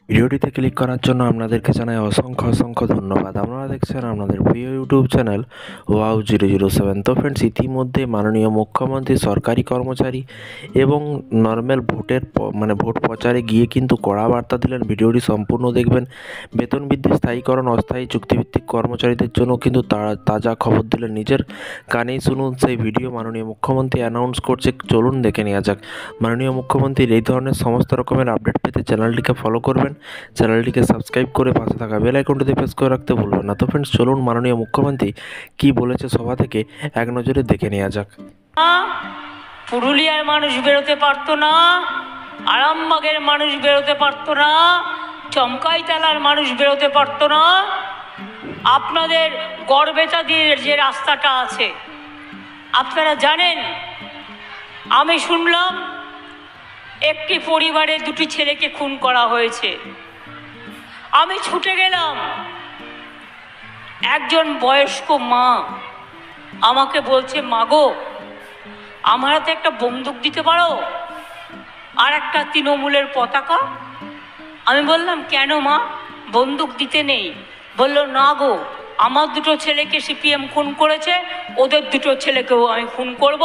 ভিডিওটিতে ক্লিক করার জন্য আপনাদেরকে জানাই অসংখ্য ধন্যবাদ। আপনারা দেখছেন আপনাদের প্রিয় ইউটিউব চ্যানেল ওয়াও 007। তো ফ্রেন্ডস, ইতিমধ্যে মাননীয় মুখ্যমন্ত্রী সরকারি কর্মচারী এবং নর্মাল ভোট প্রচারে গিয়ে কিন্তু কড়া বার্তা দিলেন। ভিডিওটি সম্পূর্ণ দেখবেন। বেতন বৃদ্ধি, স্থায়ীকরণ, অস্থায়ী চুক্তিভিত্তিক কর্মচারীদের জন্য কিন্তু তাজা খবর দিলেন। নিজের কানেই শুনুন সেই ভিডিও। মাননীয় মুখ্যমন্ত্রী অ্যানাউন্স করছে, চলুন দেখে নেওয়া যাক। মাননীয় মুখ্যমন্ত্রীর এই ধরনের সমস্ত রকমের আপডেট পেতে চ্যানেলটিকে ফলো করবেন, চ্যানেলটিকে সাবস্ক্রাইব করে পাশে থাকা বেল আইকনটিতে প্রেস করে রাখতে ভুলবেন না। তো ফ্রেন্ডস, চলুন মাননীয় মুখ্যমন্ত্রী কি বলেছে সভা থেকে এক নজরে দেখে নেওয়া যাক। পুরুলিয়ার মানুষ বেরোতে পারতো না, আরামবাগের মানুষ বেরোতে পারতো না, চমকাইতলার মানুষ বেরোতে পারতো না। আপনাদের গড়বেতা দিয়ে যে রাস্তাটা আছে, আপনারা জানেন, আমি শুনলাম একটি পরিবারে দুটি ছেলেকে খুন করা হয়েছে। আমি ছুটে গেলাম, একজন বয়স্ক মা আমাকে বলছে, মাগো আমার হাতে একটা বন্দুক দিতে পারো আর একটা তৃণমূলের পতাকা। আমি বললাম, কেন মা, বন্দুক দিতে নেই? বলল, না গো, আমার দুটো ছেলেকে সিপিএম খুন করেছে, ওদের দুটো ছেলেকেও আমি খুন করব,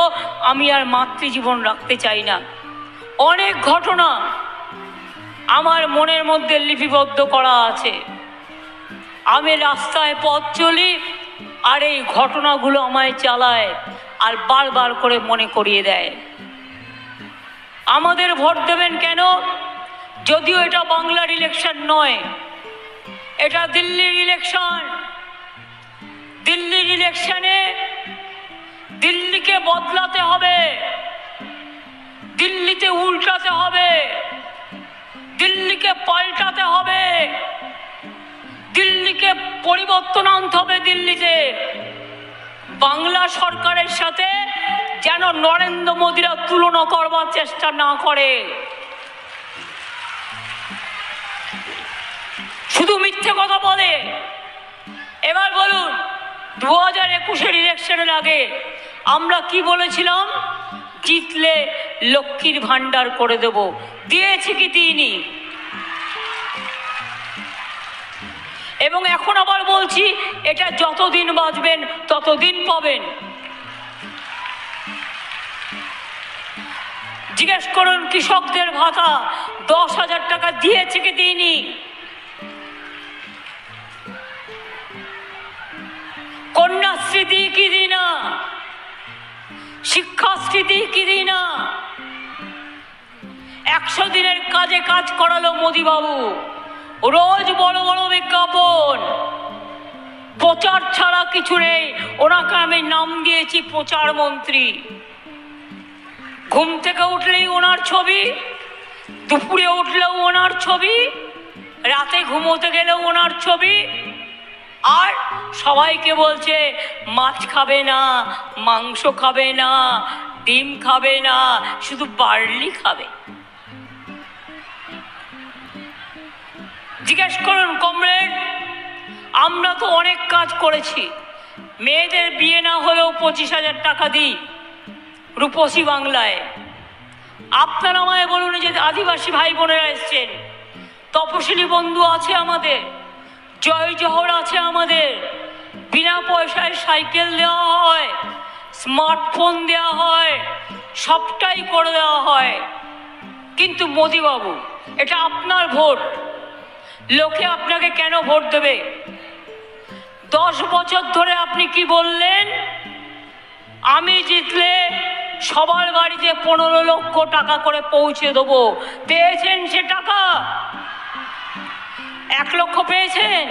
আমি আর মাতৃজীবন রাখতে চাই না। অনেক ঘটনা আমার মনের মধ্যে লিপিবদ্ধ করা আছে। আমি রাস্তায় পথ চলি আর এই ঘটনাগুলো আমায় চালায় আর বারবার করে মনে করিয়ে দেয়। আমাদের ভোট দেবেন কেন? যদিও এটা বাংলার ইলেকশন নয়, এটা দিল্লির ইলেকশন। দিল্লির ইলেকশনে দিল্লিকে বদলাতে হবে, দিল্লিতে উল্টাতে হবে, দিল্লিকে পাল্টাতে হবে, দিল্লিকে পরিবর্তন আনতে হবে। দিল্লিতে বাংলা সরকারের সাথে যেন নরেন্দ্র মোদীরা তুলনা করবার চেষ্টা না করে। শুধু মিথ্যে কথা বলে। এবার বলুন, 2021-এর ইলেকশনের আগে আমরা কি বলেছিলাম? জিতলে লক্ষ্মীর ভান্ডার করে দেব। দিয়েছে কি দিইনি? এবং এখন আবার বলছি, এটা যতদিন বাঁচবেন ততদিন পাবেন। জিজ্ঞেস করুন কৃষকদের ভাতা 10,000 টাকা দিয়েছে কি দিইনি? কন্যাশ্রী দিই কি দিই না? শিক্ষাশ্রী দিই কি দিই না? 100 দিনের কাজে কাজ করালো মোদী বাবু। রোজ বড় বড় বিজ্ঞাপন, প্রচার ছাড়া কিছু নেই। ওনাকে আমি নাম দিয়েছি প্রচার মন্ত্রী। ঘুম থেকে উঠলেই ওনার ছবি, দুপুরে উঠলেও ওনার ছবি, রাতে ঘুমোতে গেলেও ওনার ছবি। আর সবাইকে বলছে মাছ খাবে না, মাংস খাবে না, ডিম খাবে না, শুধু বার্লি খাবে। জিজ্ঞেস করুন কমরেড, আমরা তো অনেক কাজ করেছি। মেয়েদের বিয়ে না হলেও 25,000 টাকা দিই রূপসী বাংলায়। আপনারা আমায় বলুন, যে আদিবাসী ভাই বোনেরা এসছেন, তপশিলি বন্ধু আছে আমাদের, জয় জহর আছে আমাদের, বিনা পয়সায় সাইকেল দেওয়া হয়, স্মার্টফোন দেওয়া হয়, সবটাই করে দেওয়া হয়। কিন্তু মোদী বাবু, এটা আপনার ভোট, লোকে আপনাকে কেন ভোট দেবে? 10 বছর ধরে আপনি কি বললেন? আমি জিতলে সবার বাড়িতে 15 লক্ষ টাকা করে পৌঁছে দেবো। পেয়েছেন সে টাকা? 1 লক্ষ পেয়েছেন?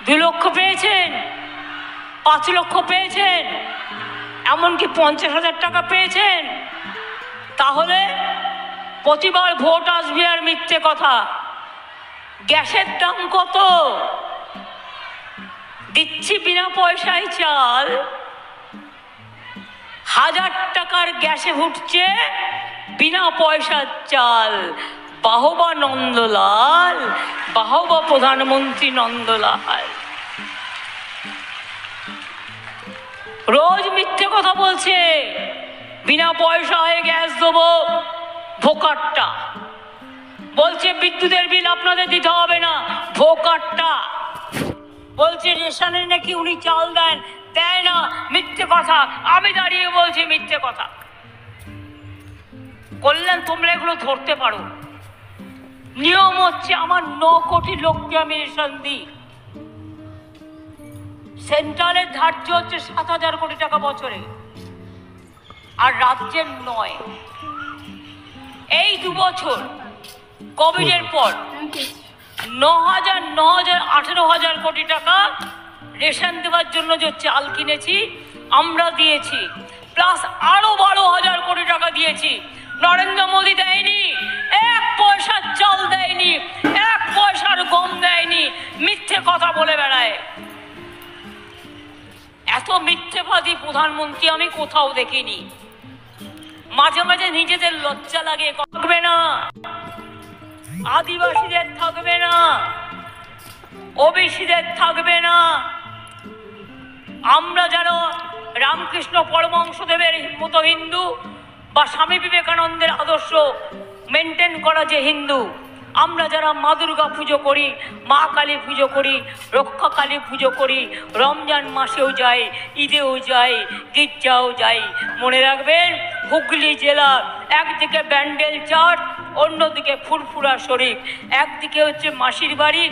2 লক্ষ পেয়েছেন? 5 লক্ষ পেয়েছেন? এমনকি 50,000 টাকা পেয়েছেন? তাহলে প্রতিবার ভোট আসবে আর মিথ্যে কথা। গ্যাসের দাম কত? দিচ্ছি বিনা পয়সায় চাল, 1000 টাকার গ্যাসে ফুটছে বিনা পয়সার চাল। বাহবা নন্দলাল, বাহবা প্রধানমন্ত্রী নন্দলাল। রোজ মিথ্যে কথা বলছে, বিনা পয়সায় গ্যাস দেবো। ভোকারটা বলছে বিদ্যুতের বিল আপনাদের দিতে হবে না, ভোকারটা বলছে রেশনে নাকি উনি চাল দেন, দেয় না, মিথ্যে কথা। আমি দাঁড়িয়ে বলছি মিথ্যে কথা। করলেন তোমরা এগুলো ধরতে পারো। নিয়ম হচ্ছে আমার 9 কোটি লোককে আমি রেশন দিই। সেন্ট্রালের ধার্য হচ্ছে 7,000 কোটি টাকা বছরে, আর রাজ্যের 9। এই 2 বছর কোভিডের পর 18,000 কোটি টাকা রেশন দেওয়ার জন্য যে চাল কিনেছি আমরা দিয়েছি, প্লাস আরো 12,000 কোটি টাকা দিয়েছি। নরেন্দ্র মোদী দেয়নি, 1 পয়সার চাল দেয়নি, 1 পয়সার গম দেয়নি, মিথ্যে কথা বলে বেড়ায়। এত মিথ্যেবাদী প্রধানমন্ত্রী আমি কোথাও দেখিনি। মাঝে মাঝে নিজেদের লজ্জা লাগে। থাকবে না, আদিবাসীদের থাকবে না, ওবিসিদের থাকবে না। আমরা যারা রামকৃষ্ণ পরমহংসদেবের মতো হিন্দু বা স্বামী বিবেকানন্দের আদর্শ মেনটেন করা যে হিন্দু, আমরা যারা মা দুর্গা পুজো করি, মা কালী পুজো করি, রক্ষা কালী পুজো করি, রমজান মাসেও যাই, ঈদেও যাই, গির্জাও যাই, মনে রাখবেন হুগলি জেলা একদিকে ব্যান্ডেল চার্চ, অন্যদিকে ফুরফুরা শরীফ, একদিকে হচ্ছে মাসির বাড়ি,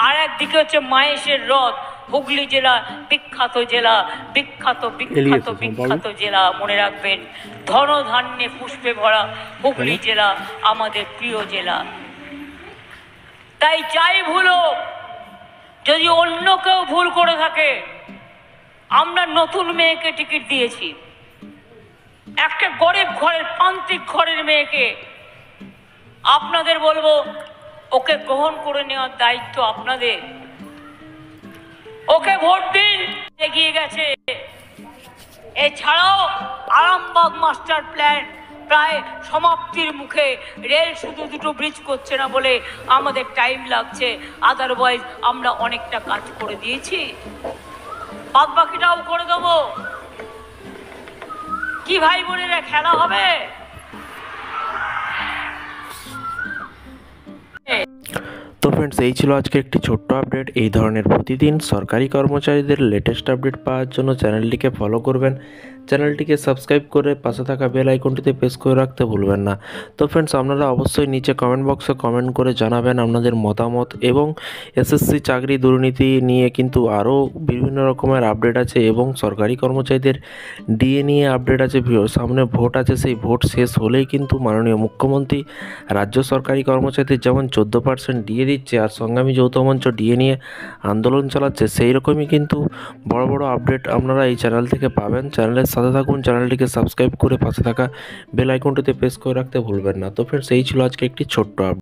আর একদিকে হচ্ছে মায়েশের রথ। হুগলি জেলা বিখ্যাত জেলা, বিখ্যাত বিখ্যাত বিখ্যাত জেলা, মনে রাখবেন। ধনধান্যে পুষ্পে ভরা হুগলি জেলা আমাদের প্রিয় জেলা। তাই যাই ভুল হোক, যদি অন্য কেউ ভুল করে থাকে, আমরা নতুন মেয়েকে টিকিট দিয়েছি, একটা গরিব ঘরের প্রান্তিক ঘরের মেয়েকে। আপনাদের বলবো ওকে গ্রহণ করে নেওয়ার দায়িত্ব আপনাদের। ওকে ভোট দিন, এগিয়ে গেছে। এছাড়াও আরামবাগ মাস্টার প্ল্যান প্রায় সমাপ্তির মুখে, রেল শুধু 2টো ব্রিজ করছে না বলে আমাদের টাইম লাগছে, আদারওয়াইজ আমরা অনেকটা কাজ করে দিয়েছি, বাদ বাকিটাও করে দেবো। কি ভাই বোনেরা, খেলা হবে? তো ফ্রেন্ডস, এই ছিল আজকে একটি ছোট্ট আপডেট। এই ধরনের প্রতিদিন সরকারি কর্মচারীদের লেটেস্ট আপডেট পাওয়ার জন্য চ্যানেলটিকে ফলো করবেন, চ্যানেলটিকে সাবস্ক্রাইব করে পাশে থাকা বেল আইকনটিতে প্রেস করে রাখতে ভুলবেন না। তো ফ্রেন্ডস, আপনারা অবশ্যই নিচে কমেন্ট বক্সে কমেন্ট করে জানাবেন আপনাদের মতামত, এবং এসএসসি চাকরি দুর্নীতি নিয়ে কিন্তু আরও বিভিন্ন রকমের আপডেট আছে, এবং সরকারি কর্মচারীদের ডিএ নিয়ে আপডেট আছে। সামনে ভোট আছে, সেই ভোট শেষ হলেই কিন্তু মাননীয় মুখ্যমন্ত্রী রাজ্য সরকারি কর্মচারীদের যেমন 14% ডিএ দিচ্ছে, আর সংগ্রামী যৌথ মঞ্চ ডিএ নিয়ে আন্দোলন চালাচ্ছে, সেই রকমই কিন্তু বড় বড় আপডেট আপনারা এই চ্যানেল থেকে পাবেন। চ্যানেলের সাথে থাকুন, চ্যানেলটিকে সাবস্ক্রাইব করে পাশে থাকা বেল আইকনটিতে প্রেস করে রাখতে ভুলবেন না। তো ফ্রেন্ডস, এই ছিল আজকে একটি ছোট্ট আপডেট।